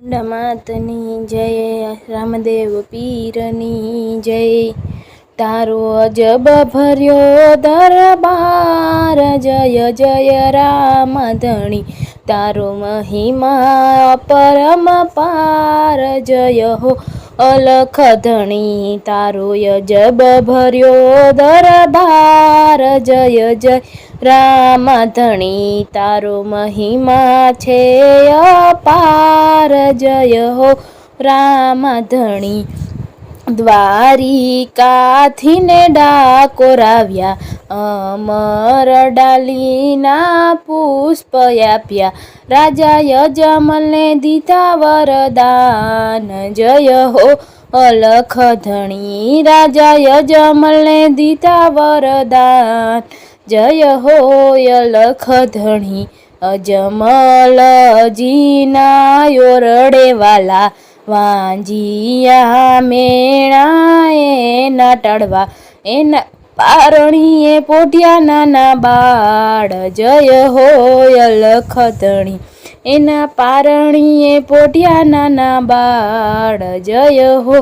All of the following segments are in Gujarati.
માતની જય, રામદેવ પીરની જય। તારો અજબ ભર્યો દરબાર, જય જય રામ ધણી। તારો મહિમા પરમ પાર, જય હો અલખ ધણી। તારો અજબ ભર્યો દરબાર, જય જય રામ ધણી। તારો મહિમા છે અપાર, જય હો રામ ધણી। દ્વારિકાથી ને ડાકોર આવ્યા, અમર ડાલીના પુષ્પ આપ્યા। રાજા યજમલને દીધા વરદાન, જય હો અલખ ધણી। રાજા યજમલને દીધા વરદાન, જય હો અલખ ધણી। અજમલજીના ઓરડે વાલા, વાંજિયા મેણા એના ટાળવા। એના પારણીએ પોઢ્યા નાના બાળ, જય હો અલખ ધણી। એના પારણીએ પોઢ્યા નાના બાળ, જય હો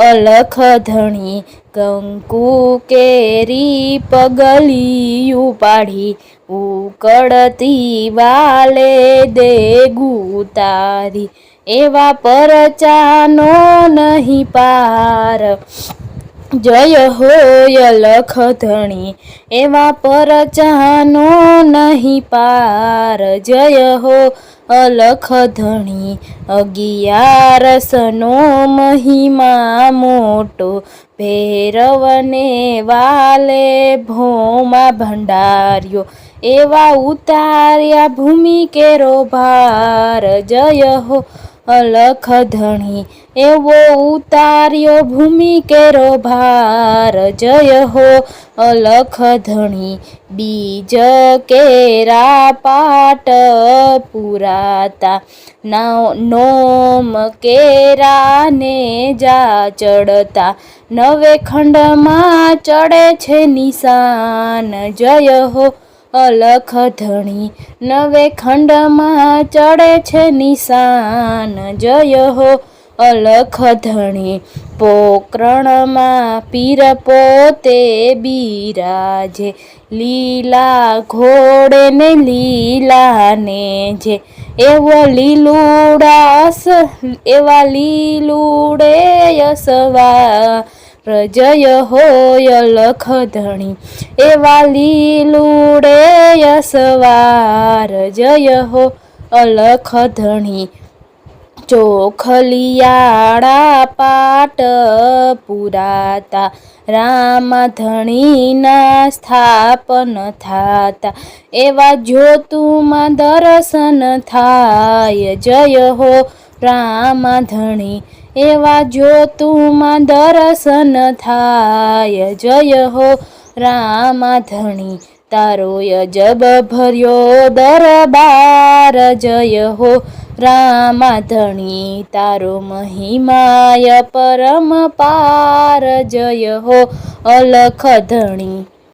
અલખ ધણી। કંકુ કેરી પગલિયું પાડી, ઉકળતી વાલે દેગું તારી। એવા પરચાનો નહીં પાર, જય હો અલખ ધણી। એવા પરચાનો નહીં પાર, જય હો અલખ ધણી। 11નો મહિમા મોટો, ભૈરવને વાલે ભોમા ભંડાર્યો। એવા ઉતાર્યા ભૂમિ કેરો ભાર, જય હો અલખ ધણી। એવો ઉતાર્યો ભૂમિ કેરો ભાર, જય હો અલખ ધણી। બીજ કેરા પાટ પુરાતા, નોમ કેરા ને જા ચડતા। 9 ખંડમાં ચડે છે નિશાન, જય હો અલખ ધણી। 9 ખંડમાં ચડે છે નિશાન, જય હો અલખ ધણી। પોકરણમાં પીર પોતે બિરાજે, લીલા ઘોડે ને લીલા નેજે। એવા લીલુડે અસવાર, જય હો અલખ ધણી। એવા લીલુડે અસવાર, જય હો અલખ ધણી। ચોખલિયાળા પાટ પુરાતા, રામ ધણીના સ્થાપન થાતા। એવા જ્યોતુમાં દર્શન થાય, જય હો રામ ધણી। એવા જ્યોતુમાં દર્શન થાય, જય હો રામ ધણી। તારો અજબ ભર્યો દરબાર, જય હો રામ ધણી। તારો મહિમાય પરમ પાર, જય હો અલખ ધણી।